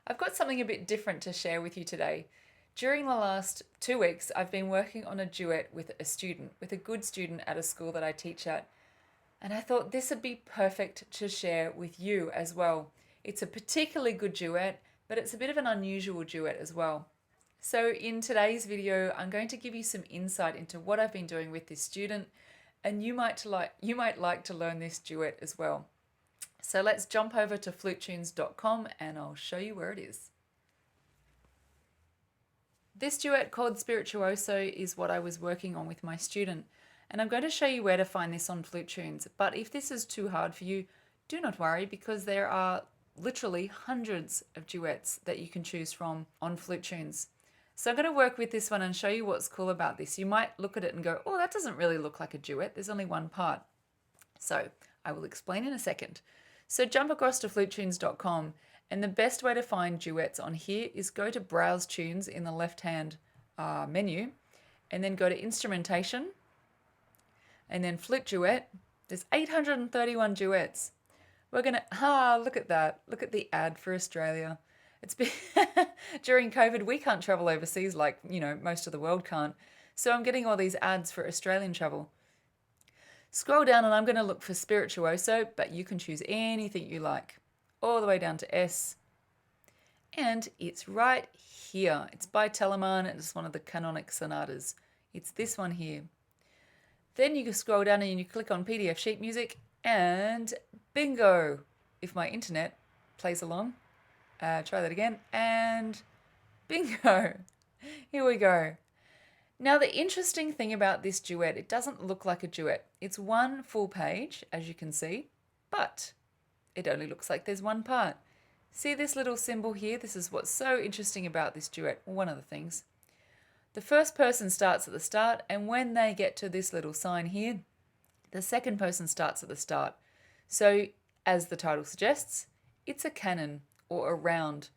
I've got something a bit different to share with you today. During the last 2 weeks, I've been working on a duet with a student, with a good student at a school that I teach at. And I thought this would be perfect to share with you as well. It's a particularly good duet, but it's a bit of an unusual duet as well. So in today's video, I'm going to give you some insight into what I've been doing with this student, and you might like to learn this duet as well. So let's jump over to flutetunes.com and I'll show you where it is. This duet called Spirituoso is what I was working on with my student, and I'm going to show you where to find this on Flute Tunes. But if this is too hard for you, do not worry, because there are literally hundreds of duets that you can choose from on Flute Tunes. So I'm going to work with this one and show you what's cool about this. You might look at it and go, oh, that doesn't really look like a duet. There's only one part. So I will explain in a second. So jump across to flutetunes.com, and the best way to find duets on here is go to Browse Tunes in the left-hand menu, and then go to Instrumentation, and then Flute Duet. There's 831 duets. We're going to, look at that. Look at the ad for Australia. It's been during COVID, we can't travel overseas like, most of the world can't. So I'm getting all these ads for Australian travel. Scroll down and I'm going to look for Spirituoso, but you can choose anything you like, all the way down to S. And it's right here. It's by Telemann. It's one of the canonic sonatas. It's this one here. Then you can scroll down and you click on PDF sheet music, and bingo! If my internet plays along, try that again, and bingo! Here we go. Now, the interesting thing about this duet, it doesn't look like a duet. It's one full page, as you can see, but it only looks like there's one part. See this little symbol here? This is what's so interesting about this duet, one of the things. The first person starts at the start, and when they get to this little sign here, the second person starts at the start. So, as the title suggests, it's a canon or a round.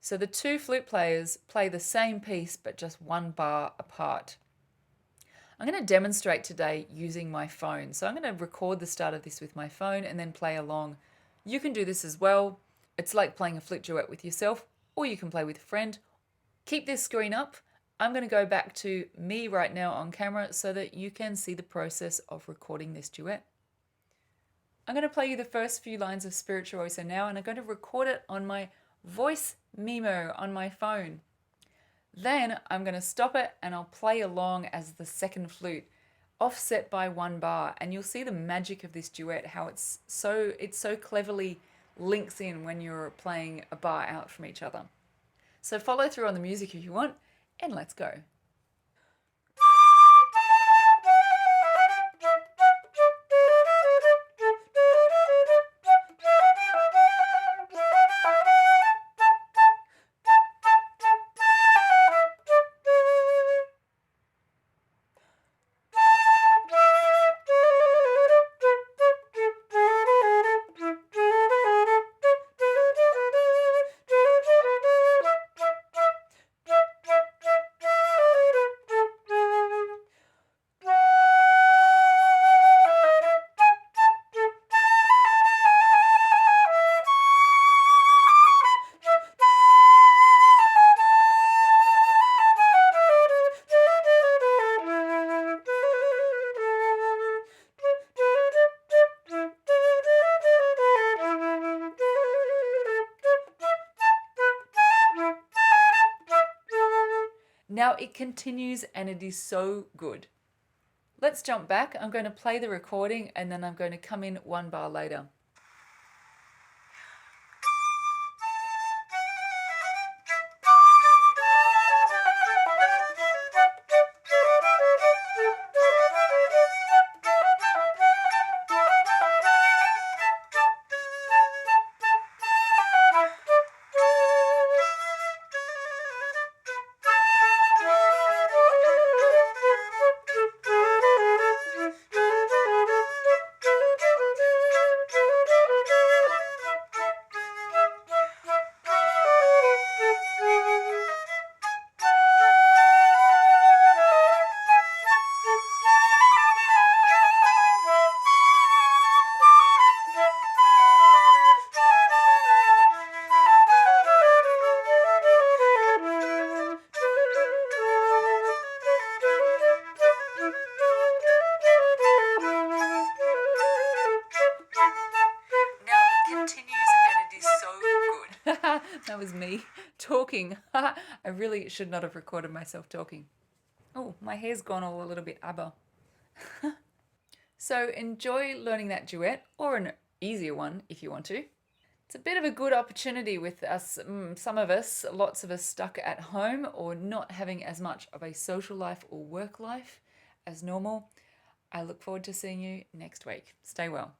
So the two flute players play the same piece, but just one bar apart. I'm going to demonstrate today using my phone. So I'm going to record the start of this with my phone and then play along. You can do this as well. It's like playing a flute duet with yourself, or you can play with a friend. Keep this screen up. I'm going to go back to me right now on camera so that you can see the process of recording this duet. I'm going to play you the first few lines of Spirituoso now, and I'm going to record it on my voice memo on my phone. Then I'm going to stop it and I'll play along as the second flute, offset by one bar, and you'll see the magic of this duet, how it so cleverly links in when you're playing a bar out from each other. So follow through on the music if you want, and let's go. Now it continues and it is so good. Let's jump back. I'm going to play the recording and then I'm going to come in one bar later. That was me talking. I really should not have recorded myself talking. Oh, my hair's gone all a little bit ABBA. So enjoy learning that duet, or an easier one if you want to. It's a bit of a good opportunity with us, some of us, lots of us stuck at home or not having as much of a social life or work life as normal. I look forward to seeing you next week. Stay well.